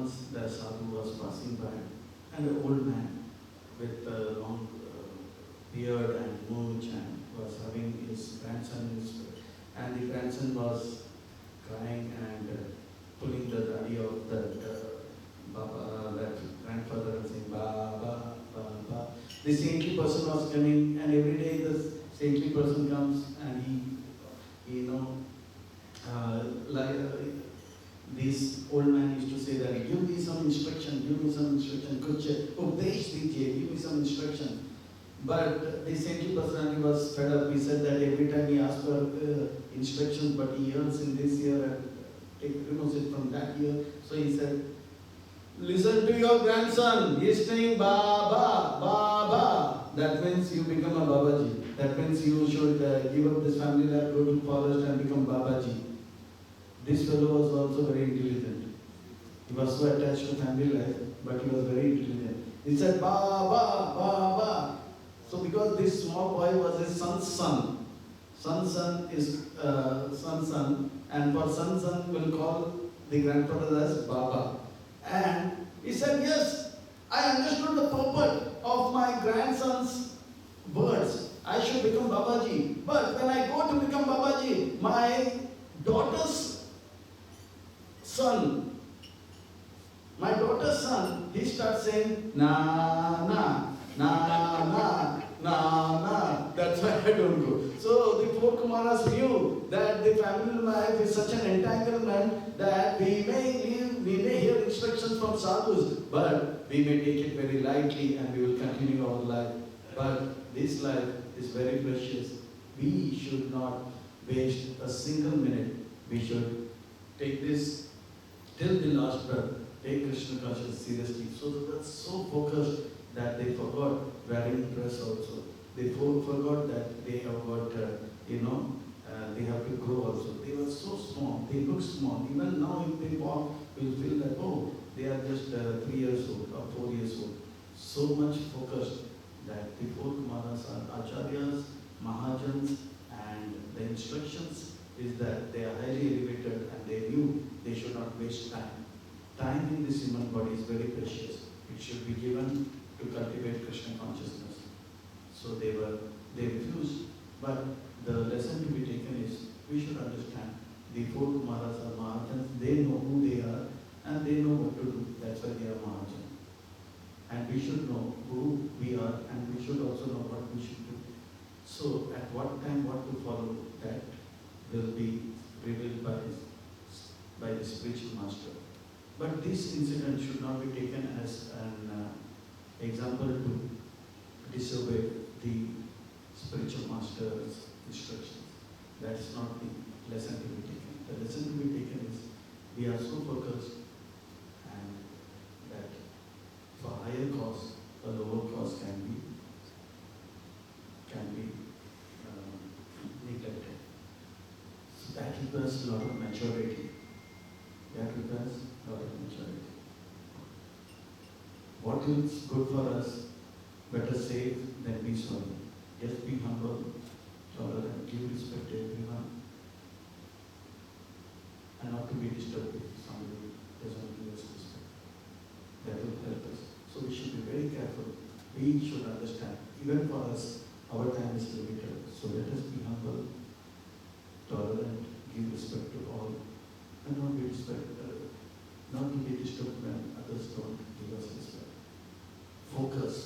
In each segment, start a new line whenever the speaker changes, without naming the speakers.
once the sadhu was passing by, and an old man with a long beard and mooch and was having his grandson in his, and the grandson was crying and pulling the daddy of that Baba, that grandfather, and saying Baba, Baba. The saintly person was coming, and every day the saintly person comes and he this old man used to say that, give me some instruction, kuch upadesh dijiye, give me some instruction. But the saintly personality was fed up. He said that every time he asked for instructions, but he earns in this year and removes it from that year. So he said, listen to your grandson. He is saying Baba, Baba. That means you become a Babaji. That means you should give up this family life, go to forest and become Babaji. This fellow was also very intelligent. He was so attached to family life, but he was very intelligent. He said Baba, Baba. So because this small boy was his son's son, son is son's son, and for son's son will call the grandfather as Baba. And he said, yes, I understood the purport of my grandson's words. I should become Babaji. But when I go to become Babaji, my daughter's son, he starts saying, na, na, na, na, na, na. That's why I don't go. So the four Kumaras knew that the family life is such an entanglement that we may hear instructions from sadhus, but we may take it very lightly and we will continue our life. But this life is very precious. We should not waste a single minute. We should take this till the last breath. Take Krishna consciousness seriously. So they were so focused that they forgot wearing dress also. They forgot that they have got, they have to grow also. They were so small. They look small. Even now if they walk, we'll feel that, oh, they are just 3 years old or 4 years old. So much focused that the four Kumaras are Acharyas, Mahajans, and the instructions is that they are highly elevated and they knew they should not waste time. Time in this human body is very precious. It should be given to cultivate Krishna consciousness. So they refused. But the lesson to be taken is, we should understand the four Kumaras are Mahajans. They know who they are and they know what to do. That's why they are Mahajan. And we should know who we are and we should also know what we should do. So at what time what to follow, that will be revealed by the spiritual master. But this incident should not be taken as an example to disobey the spiritual master's instructions. That's not the lesson to be taken. The lesson to be taken is, we are so focused and that for higher cause, a lower cause can be neglected. So that requires a lot of maturity. What is good for us, better safe than be sorry. Just be humble, tolerant, give respect to everyone, and not to be disturbed if somebody doesn't give us respect. That will help us. So we should be very careful. We should understand, even for us, our time is limited. So let us be humble, tolerant, give respect to all, and not be not to be disturbed when others don't give us respect. Focus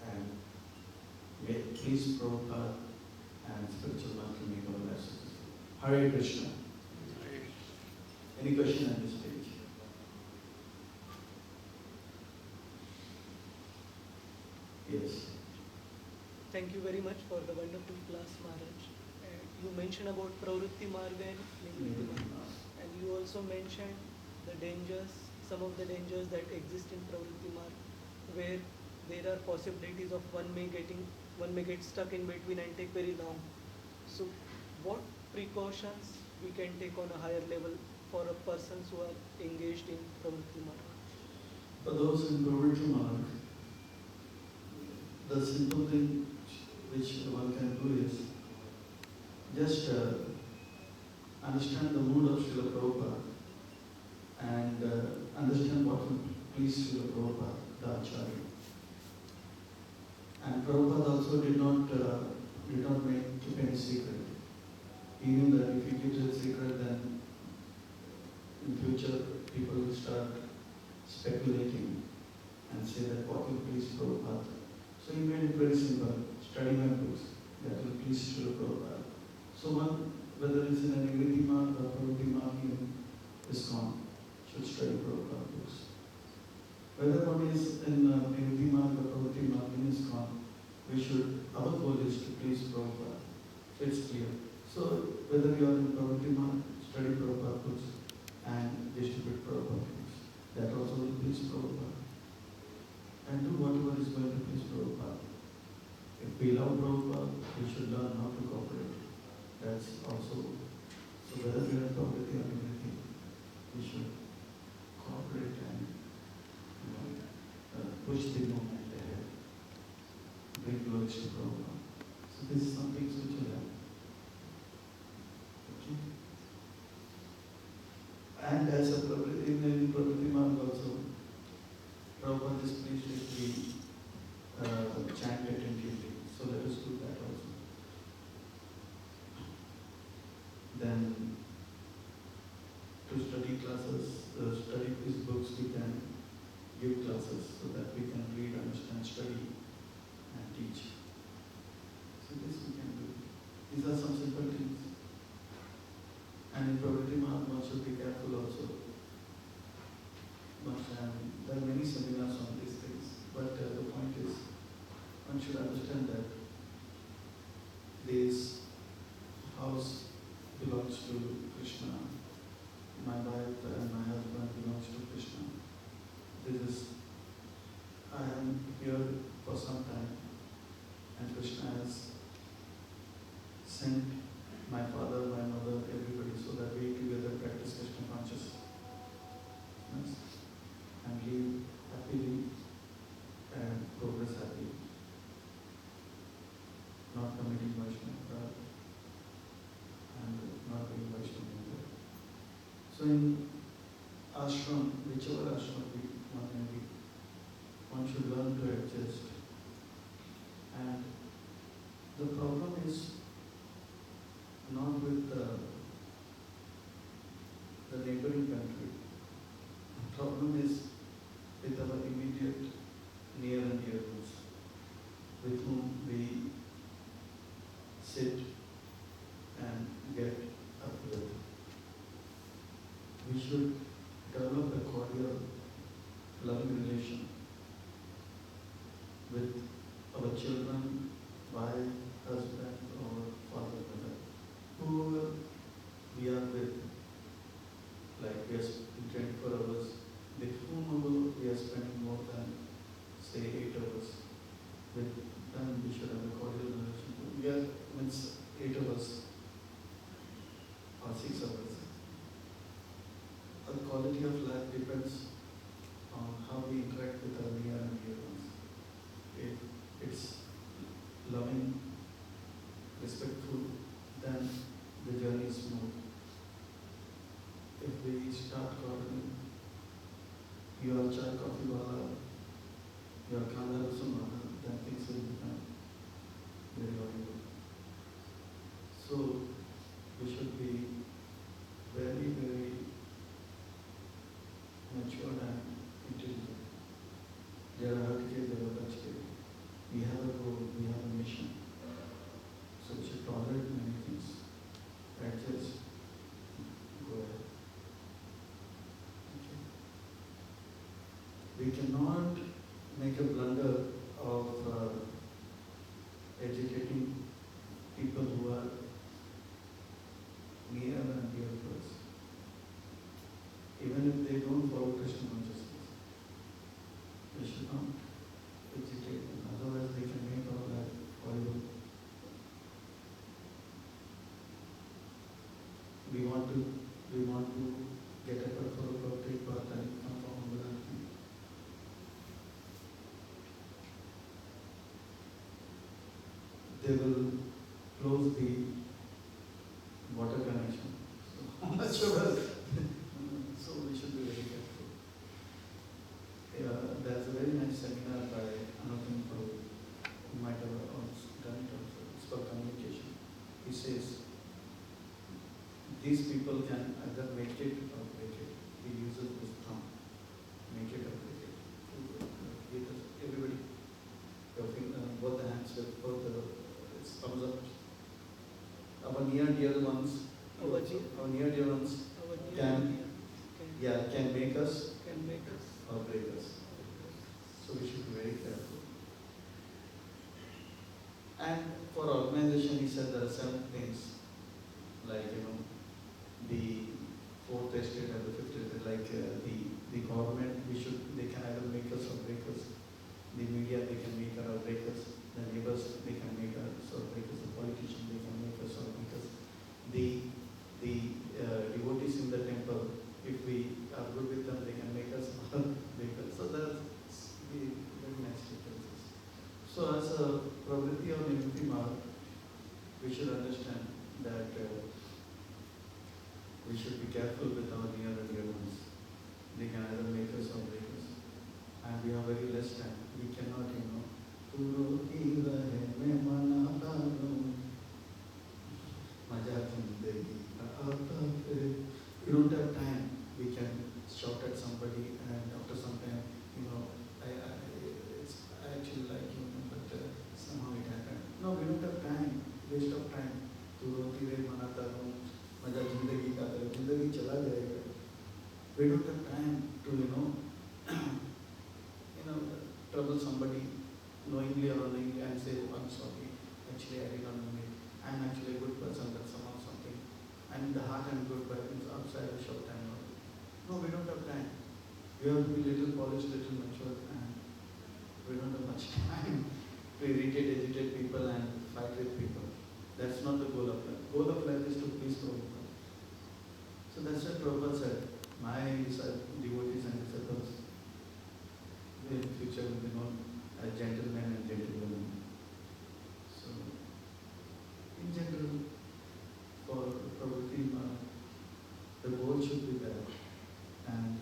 and please Prabhupada and spiritual master make our lives successful. Hare Krishna. Any question at this stage? Yes.
Thank you very much for the wonderful class, Maharaj. You mentioned about Pravritti Marga and Nivritti Marga. And you also mentioned the dangers, some of the dangers that exist in Pravritti Marga, where there are possibilities of one may get stuck in between and take very long. So what precautions we can take on a higher level for a persons who are engaged in Pravritti Marga?
For those in Pravritti Marga, the simple thing which one can do is just understand the mood of Srila Prabhupada and understand what will please Srila Prabhupada, the Acharya. And Prabhupada also did not keep any secret. He knew that if he keeps a secret, then in future people will start speculating and say that what will please Prabhupada. So he made it very simple. Study my books. That will please Srila Prabhupada. So one, whether it's in a Nivriti Marg or Pravrutti Marg in ISKCON, should study Prabhupada books. Whether one is in Nivriti Marg or Pravrutti Marg in ISKCON, we should, our goal is to please Prabhupada. So it's clear. So whether you are in Pravrutti Marg, study Prabhupada books and distribute Prabhupada books. That also will please Prabhupada. And do whatever is going to please Prabhupada. If we love Prabhupada, we should learn how to cooperate. That's also, so whether we are Pravrutti or Nivriti, we should cooperate and push the movement ahead. Bring glories to Prabhupada. So this is something which we have. Okay. And as a in Pravrutti Marg also, Prabhupada is pleased if we chant attentively. So let us do that also. Then to study classes, study these books, we can give classes so that we can read, understand, study and teach. So this we can do. These are some simple things. And in Pravrutti Marg, one should be careful also. But there are many seminars on these things. But the point is, one should understand that this house belongs to Krishna. My wife and my husband belongs to Krishna. This is, I am here for some time, and Krishna has sent my father, my mother, everybody, so that we together practice Krishna consciousness and live happily and progress happily. Not committing Vaishnava and not being Vaishnava. So in ashram, whichever ashram one may be, one should learn to adjust. And the problem is not with the neighboring country. The problem is with our immediate near and dear ones, with whom we sit and get up with. We should develop a cordial, loving relation with our children, wife, husband, or father, mother, whoever we are with, like we are spending 24 hours, with whomever we are spending more than, say, 8 hours, with them we should have a cordial relationship. We are, means 8 hours or 6 hours. The quality of life depends on how we interact with our near and dear ones. If it's loving, respectful, then the journey is smooth. If we start quarreling, you are chai coffee wala, you are kanda rasun wala, then things will become very horrible. So we should be very, very mature and intelligent. We have a goal, we have a mission. So we should tolerate many things. Adjust, go ahead. Okay. We cannot make a blunder of educating people who are near and dear to us, even if they don't follow Krishna consciousness. We should not educate them, otherwise they can make our life horrible. We want to get a for take part and come from another thing. They will close the water connection. So, so we should be very careful. near dear ones,
Our dear-
our near dear ones
our near
can,
can,
yeah, can make us
can make us.
or break us. So we should be very careful. And for organization, he said there are 7 things, like the 4th estate and the 5th estate, like the government, they can either make us or break us. The media, they can make us or break us. The neighbors, they can make us or break us. The politicians, they can make us or break us. The devotees in the temple, if we are good with them, they can make us or break us. So that's the very nice differences. So as a Pravritti or Nivritti mark, we should understand that we should be careful with our near and dear ones. They can either make us or break us. And we have very less time. We cannot, Turo ki rahe mein manata hu, maja zindagi ka aata hai. We don't have time. We can shout at somebody, and after some time, it's I actually like him, but somehow it happened. No, we don't have time. Waste of time. Turo ki rahe manata hu, maja zindagi ka aata hai. Zindagi chala jayega. We don't have time to trouble somebody knowingly or unknowingly and say, oh, I'm sorry, actually I did not know it. I'm actually a good person, but somehow something. I'm in the heart I'm good, but it's outside a short time. No, we don't have time. We have to be little polished, little mature, and we don't have much time to irritate, agitate people and fight with people. That's not the goal of life. Goal of life is to please Prabhupada. So that's what Prabhupada said. My devotees and disciples in future will be known as gentlemen and gentlewomen. So, in general, for Pravritti, the goal should be there, and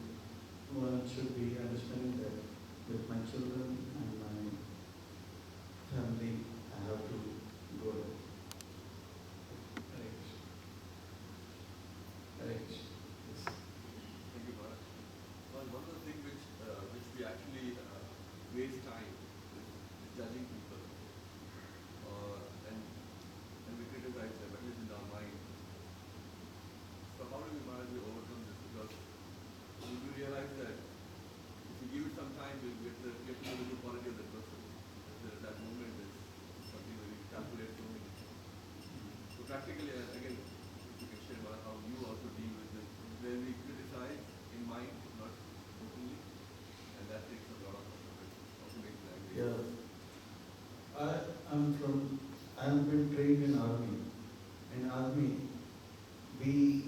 one should be understanding that with my children and my family, I have to go. Hare Krishna. Hare Krishna. Yes.
Thank you, Maharaj. One of the things which we actually waste time is judging people, and we criticize them, at least in our mind. So how do we manage to overcome this? Because we realize that if you give it some time, you get to know the good quality of the person. That moment is something that we calculate so many. So practically, again, if you can share about how you also deal with this, where we criticize in mind, not openly, and that takes a lot of effort. Also makes me angry.
Yeah. I have been trained in army. In army, we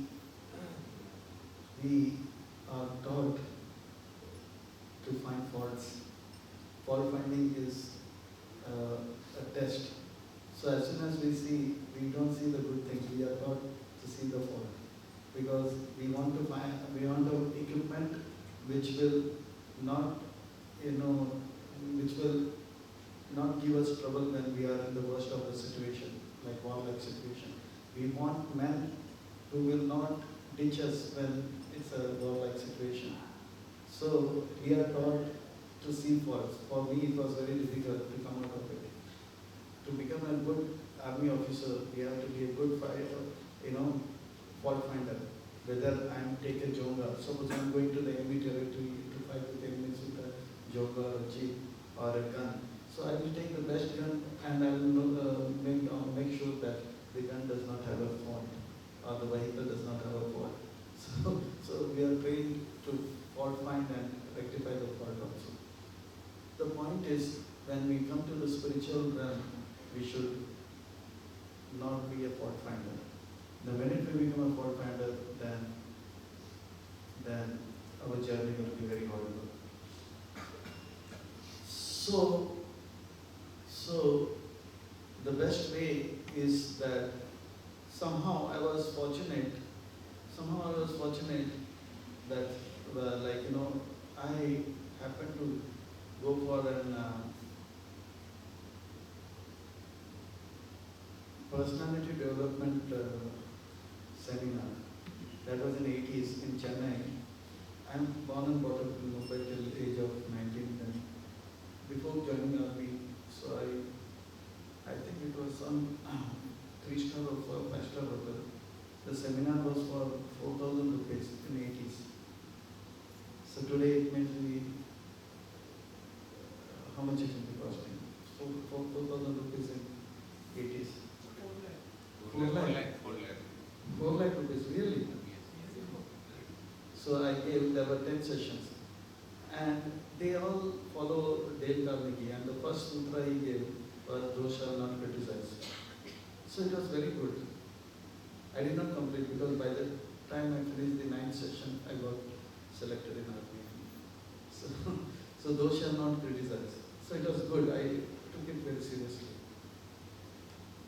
are taught to find faults. Fault finding is a test. So as soon as we don't see the good things, we are taught to see the fault. Because we want equipment which will not, which will not give us trouble when we are in the worst of the situation, like war-like situation. We want men who will not ditch us when it's a war-like situation. So we are taught to see faults. For me, it was very difficult to come out of it. To become a good army officer, we have to be a good fighter, fault finder. Whether I am take a jonga, suppose I am going to the enemy territory to fight with enemies with a jonga or a jeep or a gun. So I will take the best gun and I will make sure that the gun does not have a fault or the vehicle does not have a fault. So we are trained to fault find and rectify the fault also. The point is, when we come to the spiritual realm, we should not be a fault finder. The minute we become a fault finder, then our journey will be very horrible. So the best way is that somehow I was fortunate that I happened to go for an personality development seminar. That was in 80s in Chennai. I'm born and brought up in Mumbai till the age of 19 then. Before joining army, so I think it was on 3-star or 5-star hotel. The seminar was for 4,000 rupees in 80s. So today it may be, how much it will be costing? 4,000 rupees in 80s. 4 lakh. 4 lakh rupees, really? So I gave, there were 10 sessions. And they all follow Dale Carnegie, and the first sutra he gave was, "Thou shalt not criticize." So it was very good. I did not complete because by the time I finished the 9th session, I got selected in army. So thou shalt not criticize. So it was good. I took it very seriously.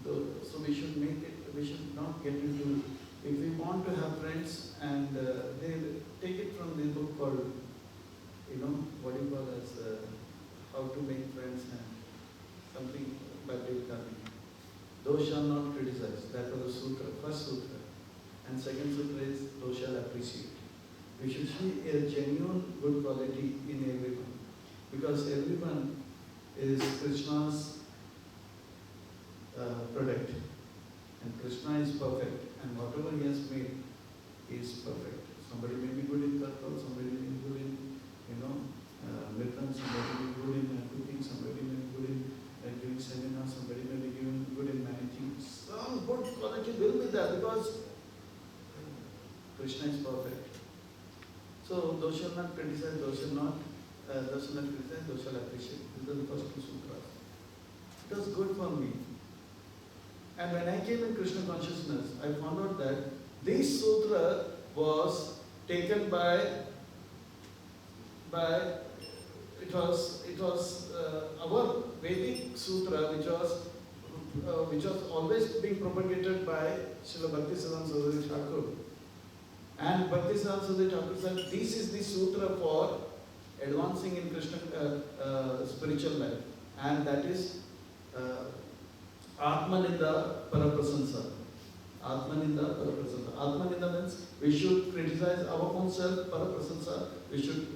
So we should make it. We should not get into. If we want to have friends, and they take it from the book called, what do you call as How to Make Friends and something by Dale Carnegie. Thou shalt not criticize. That was the sutra, first sutra. And second sutra is, thou shalt appreciate. We should see a genuine good quality in everyone. Because everyone is Krishna's product. And Krishna is perfect. And whatever he has made is perfect. Somebody may be good in Kartal, somebody may be good in, Mritam, somebody may be good in cooking, somebody may be good in giving seminars, somebody may be good in managing. Some good quality will be there because Krishna is perfect. So, thou shalt not criticize, thou shalt not criticize, thou shalt appreciate. These are the first 2 sutras. It was good for me. And when I came in Krishna consciousness, I found out that this sutra was taken by it was our Vedic sutra, which was always being propagated by Srila Bhaktisiddhanta Saraswati Thakur. And Bhaktisiddhanta Saraswati Thakur said, this is the sutra for advancing in Krishna spiritual life, and that is Atmaninda Paraprasansa. Atmaninda Paraprasansa. Atmaninda means we should criticize our own self, Paraprasansa. We should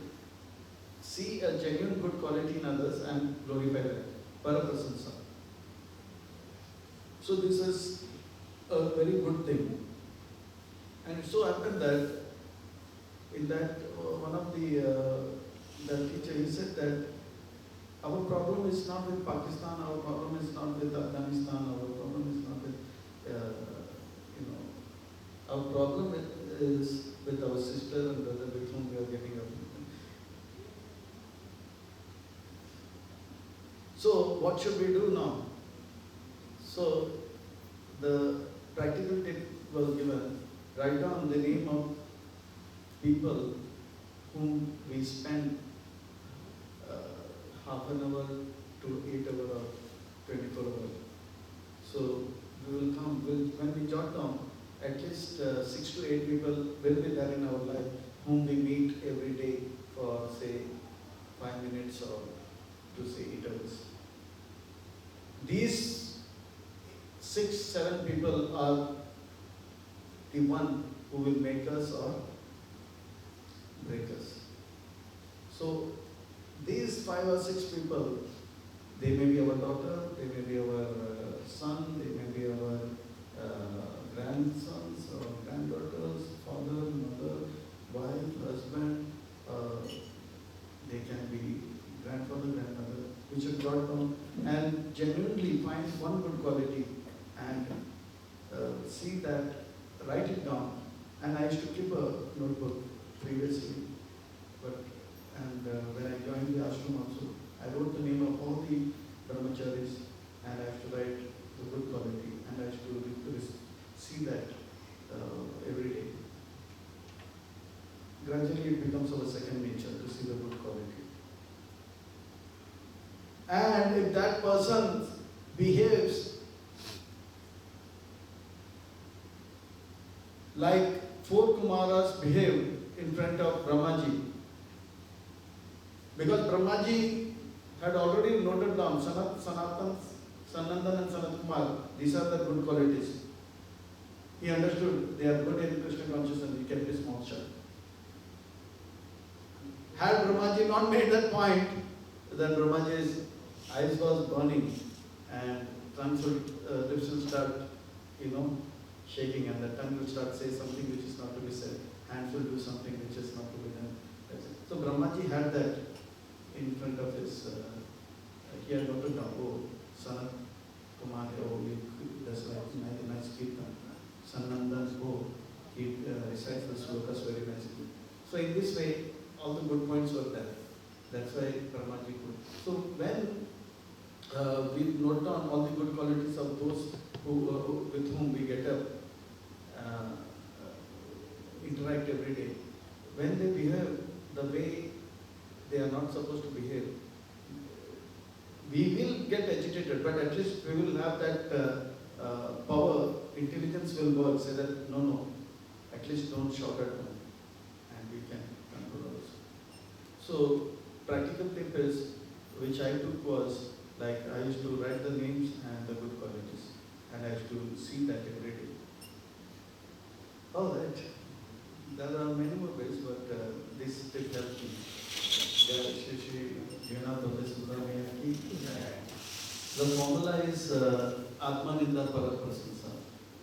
see a genuine good quality in others and glorify that. Paraprasansa. So this is a very good thing. And it so happened that in that one of the teacher, he said that our problem is not with Pakistan, our problem is not with Afghanistan, our problem is not with, our problem is with our sister and brother with whom we are getting up. So what should we do now? So the practical tip was given. Write down the name of people whom we spend half an hour to 8 hours or 24 hours. So we will come, when we jot down, at least 6 to 8 people will be there in our life whom we meet every day for say 5 minutes or to say 8 hours. These 6, 7 people are the one who will make us or break us. So these 5 or 6 people, they may be our daughter, they may be our son, they may be our grandsons or granddaughters, father, mother, wife, husband, they can be grandfather, grandmother. We should jot down and genuinely find one good quality and see that, write it down. And I used to keep a notebook previously, when I joined the ashram also, I wrote the name of all the brahmacharis and I used to write the good quality and I used to see that every day. Gradually it becomes our second nature to see the good quality. And if that person behaves like 4 Kumaras behaved in front of Brahmaji, because Brahmaji had already noted down Sanatan, Sanandan and Sanat Kumar, these are the good qualities. He understood they are good in Krishna consciousness, he kept his mouth shut. Had Brahmaji not made that point, then Brahmaji's eyes was burning and lips will start shaking, and the tongue will start say something which is not to be said. Hands will do something which is not to be done. That's it. So Brahmaji had that in front of his, he had noted down, oh, Sanat Kumar, oh, that's like nice kirtan. Sanandan, oh, he recites the slokas very nicely. So in this way, all the good points were there. That's why Brahmaji could. So when we note down all the good qualities of those with whom we get up, interact every day, when they behave the way they are not supposed to behave, we will get agitated, but at least we will have that power, intelligence will work, say that no, at least don't shout at them, and we can control ourselves. So practical tip is, which I took was, like I used to write the names and the good qualities, and I used to see that every day. All right. There are many more ways, but this tip helped me. Jai Shri Shri Jnana Bhakti Subramaniya Ki. The formula is Atmaninda Paraprasansa.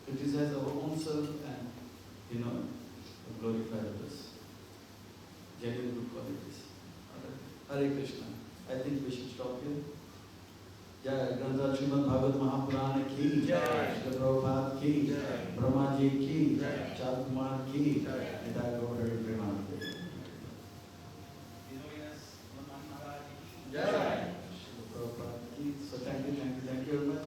Criticize our own self and, glorify others. Genuine good qualities. Alright. Hare Krishna. I think we should stop here. Jai Granth Srimad Bhagavad Mahapuran ki, Jai Shri Prabhupada ki, Jai Brahma Ji ki, Jai Char Kumar ki, Jai Gaur Hari Prema.